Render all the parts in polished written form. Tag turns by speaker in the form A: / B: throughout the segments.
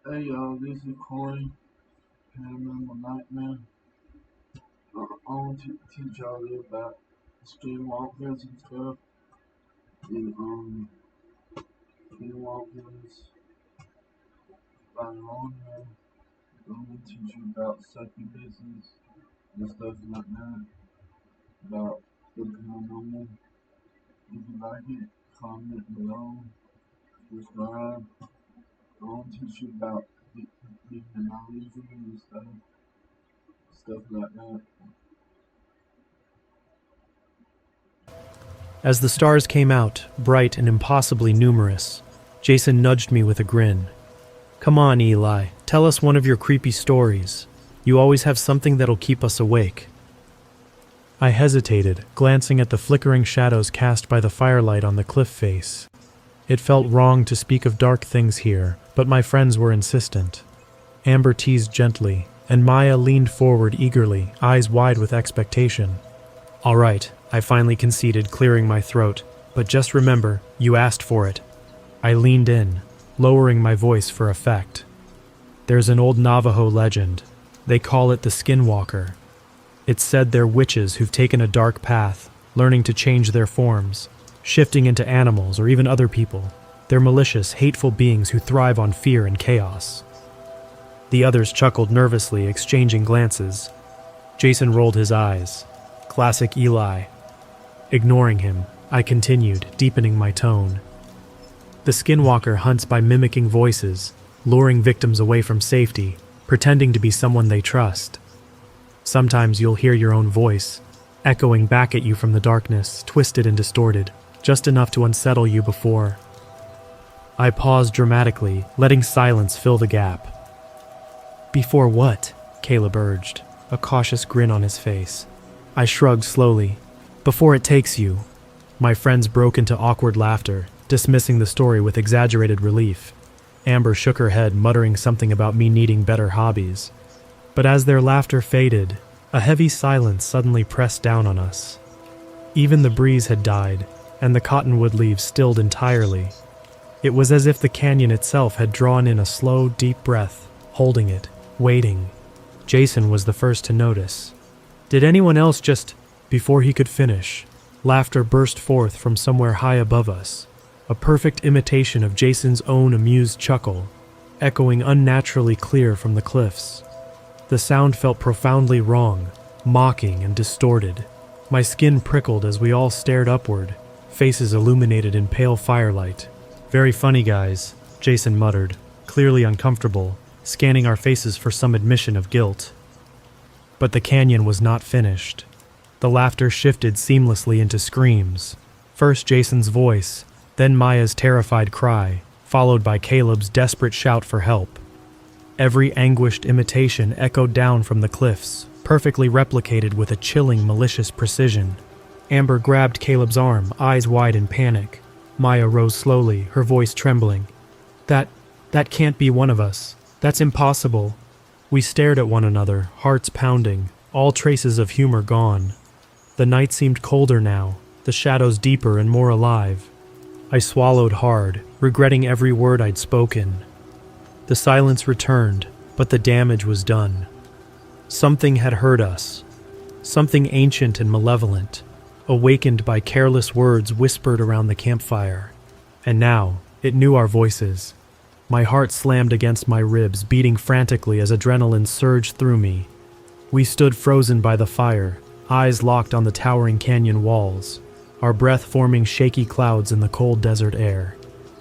A: Hey y'all, this is Corey, Paranormal Nightmare. I want to teach y'all a little about Skinwalkers and stuff. And Skinwalkers, Paranormal. I want to teach you about succubuses and stuff like that. About the paranormal. If you like it, comment below, subscribe. I want to teach you about demonology and stuff like that.
B: As the stars came out, bright and impossibly numerous, Jason nudged me with a grin. "Come on, Eli, tell us one of your creepy stories. You always have something that'll keep us awake." I hesitated, glancing at the flickering shadows cast by the firelight on the cliff face. It felt wrong to speak of dark things here, but my friends were insistent. Amber teased gently, and Maya leaned forward eagerly, eyes wide with expectation. "All right," I finally conceded, clearing my throat. "But just remember, you asked for it." I leaned in, lowering my voice for effect. "There's an old Navajo legend. They call it the Skinwalker. It's said they're witches who've taken a dark path, learning to change their forms, shifting into animals or even other people. They're malicious, hateful beings who thrive on fear and chaos." The others chuckled nervously, exchanging glances. Jason rolled his eyes. Classic Eli. Ignoring him, I continued, deepening my tone. "The Skinwalker hunts by mimicking voices, luring victims away from safety, pretending to be someone they trust. Sometimes you'll hear your own voice, echoing back at you from the darkness, twisted and distorted, just enough to unsettle you before." I paused dramatically, letting silence fill the gap. "Before what?" Caleb urged, a cautious grin on his face. I shrugged slowly. "Before it takes you." My friends broke into awkward laughter, dismissing the story with exaggerated relief. Amber shook her head, muttering something about me needing better hobbies. But as their laughter faded, a heavy silence suddenly pressed down on us. Even the breeze had died, and the cottonwood leaves stilled entirely. It was as if the canyon itself had drawn in a slow, deep breath, holding it, waiting. Jason was the first to notice. "Did anyone else just—" Before he could finish, laughter burst forth from somewhere high above us, a perfect imitation of Jason's own amused chuckle, echoing unnaturally clear from the cliffs. The sound felt profoundly wrong, mocking and distorted. My skin prickled as we all stared upward, faces illuminated in pale firelight. "Very funny, guys," Jason muttered, clearly uncomfortable, scanning our faces for some admission of guilt. But the canyon was not finished. The laughter shifted seamlessly into screams. First Jason's voice, then Maya's terrified cry, followed by Caleb's desperate shout for help. Every anguished imitation echoed down from the cliffs, perfectly replicated with a chilling, malicious precision. Amber grabbed Caleb's arm, eyes wide in panic. Maya rose slowly, her voice trembling. That can't be one of us. That's impossible." We stared at one another, hearts pounding, all traces of humor gone. The night seemed colder now, the shadows deeper and more alive. I swallowed hard, regretting every word I'd spoken. The silence returned, but the damage was done. Something had hurt us. Something ancient and malevolent, awakened by careless words whispered around the campfire. And now, it knew our voices. My heart slammed against my ribs, beating frantically as adrenaline surged through me. We stood frozen by the fire, eyes locked on the towering canyon walls, our breath forming shaky clouds in the cold desert air.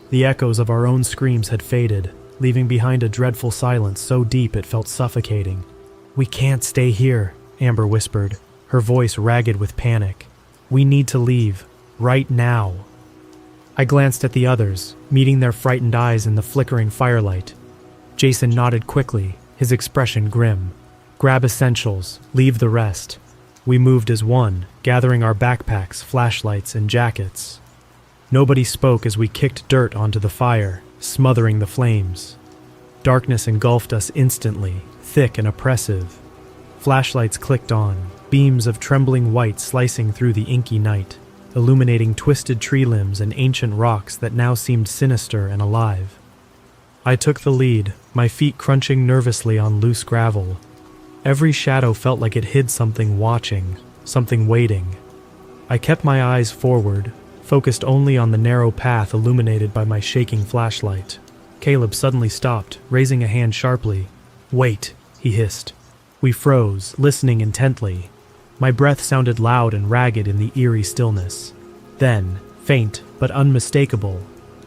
B: The echoes of our own screams had faded, leaving behind a dreadful silence so deep it felt suffocating. "We can't stay here," Amber whispered, her voice ragged with panic. "We need to leave, right now." I glanced at the others, meeting their frightened eyes in the flickering firelight. Jason nodded quickly, his expression grim. "Grab essentials, leave the rest." We moved as one, gathering our backpacks, flashlights, and jackets. Nobody spoke as we kicked dirt onto the fire, smothering the flames. Darkness engulfed us instantly, thick and oppressive. Flashlights clicked on, beams of trembling white slicing through the inky night, illuminating twisted tree limbs and ancient rocks that now seemed sinister and alive. I took the lead, my feet crunching nervously on loose gravel. Every shadow felt like it hid something watching, something waiting. I kept my eyes forward, focused only on the narrow path illuminated by my shaking flashlight. Caleb suddenly stopped, raising a hand sharply. "Wait," he hissed. We froze, listening intently. My breath sounded loud and ragged in the eerie stillness. Then, faint but unmistakable,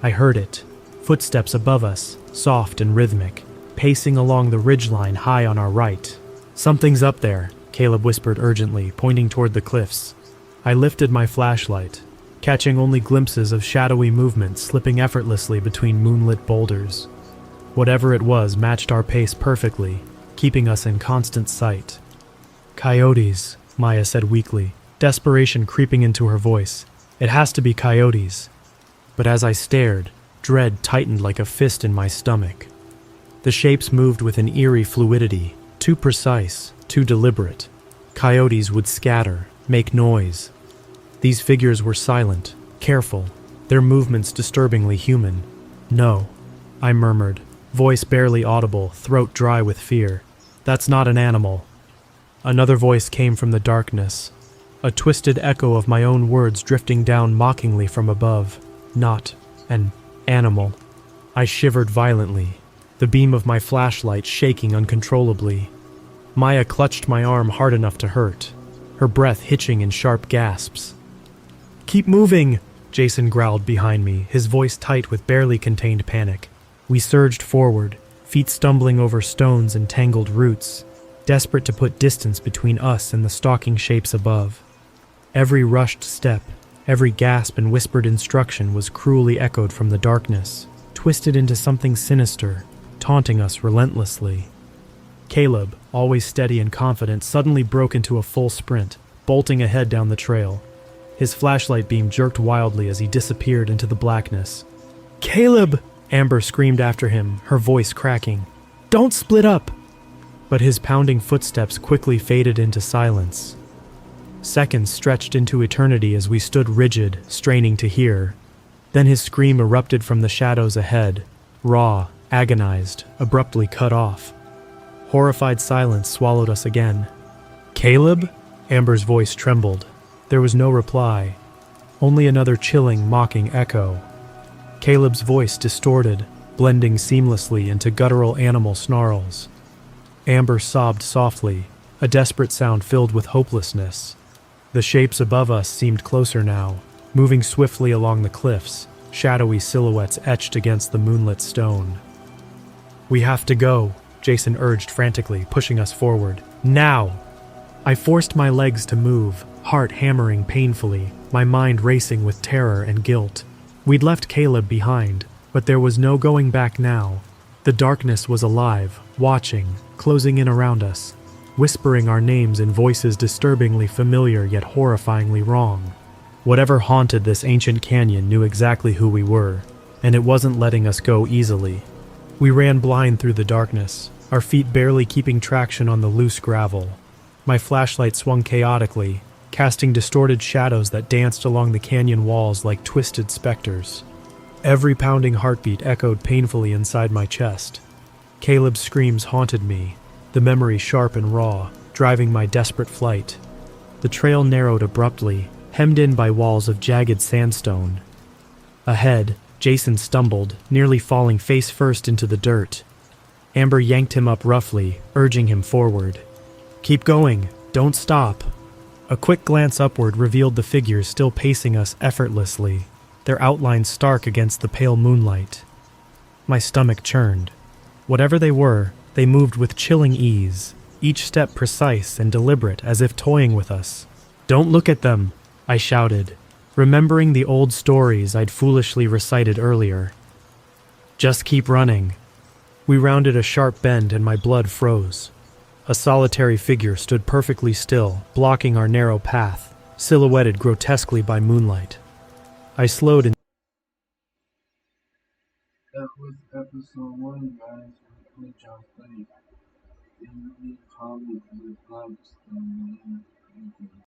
B: I heard it. Footsteps above us, soft and rhythmic, pacing along the ridgeline high on our right. "Something's up there," Caleb whispered urgently, pointing toward the cliffs. I lifted my flashlight, catching only glimpses of shadowy movement slipping effortlessly between moonlit boulders. Whatever it was matched our pace perfectly, keeping us in constant sight. "Coyotes," Maya said weakly, desperation creeping into her voice. "It has to be coyotes." But as I stared, dread tightened like a fist in my stomach. The shapes moved with an eerie fluidity, too precise, too deliberate. Coyotes would scatter, make noise. These figures were silent, careful, their movements disturbingly human. "No," I murmured, voice barely audible, throat dry with fear. "That's not an animal." Another voice came from the darkness, a twisted echo of my own words drifting down mockingly from above. "Not an animal." I shivered violently, the beam of my flashlight shaking uncontrollably. Maya clutched my arm hard enough to hurt, her breath hitching in sharp gasps. "Keep moving," Jason growled behind me, his voice tight with barely contained panic. We surged forward, feet stumbling over stones and tangled roots, desperate to put distance between us and the stalking shapes above. Every rushed step, every gasp and whispered instruction was cruelly echoed from the darkness, twisted into something sinister, taunting us relentlessly. Caleb, always steady and confident, suddenly broke into a full sprint, bolting ahead down the trail. His flashlight beam jerked wildly as he disappeared into the blackness. "Caleb!" Amber screamed after him, her voice cracking. "Don't split up!" But his pounding footsteps quickly faded into silence. Seconds stretched into eternity as we stood rigid, straining to hear. Then his scream erupted from the shadows ahead, raw, agonized, abruptly cut off. Horrified silence swallowed us again. "Caleb?" Amber's voice trembled. There was no reply, only another chilling, mocking echo. Caleb's voice distorted, blending seamlessly into guttural animal snarls. Amber sobbed softly, a desperate sound filled with hopelessness. The shapes above us seemed closer now, moving swiftly along the cliffs, shadowy silhouettes etched against the moonlit stone. "We have to go," Jason urged frantically, pushing us forward. "Now!" I forced my legs to move, heart hammering painfully, my mind racing with terror and guilt. We'd left Caleb behind, but there was no going back now. The darkness was alive, watching, closing in around us, whispering our names in voices disturbingly familiar yet horrifyingly wrong. Whatever haunted this ancient canyon knew exactly who we were, and it wasn't letting us go easily. We ran blind through the darkness, our feet barely keeping traction on the loose gravel. My flashlight swung chaotically, casting distorted shadows that danced along the canyon walls like twisted specters. Every pounding heartbeat echoed painfully inside my chest. Caleb's screams haunted me, the memory sharp and raw, driving my desperate flight. The trail narrowed abruptly, hemmed in by walls of jagged sandstone. Ahead, Jason stumbled, nearly falling face first into the dirt. Amber yanked him up roughly, urging him forward. "Keep going, don't stop." A quick glance upward revealed the figures still pacing us effortlessly, their outlines stark against the pale moonlight. My stomach churned. Whatever they were, they moved with chilling ease, each step precise and deliberate as if toying with us. "Don't look at them," I shouted, remembering the old stories I'd foolishly recited earlier. "Just keep running." We rounded a sharp bend and my blood froze. A solitary figure stood perfectly still, blocking our narrow path, silhouetted grotesquely by moonlight. I slowed and
A: That was episode 1, guys. What y'all think? Leave me a comment in the comments, man. Thank you.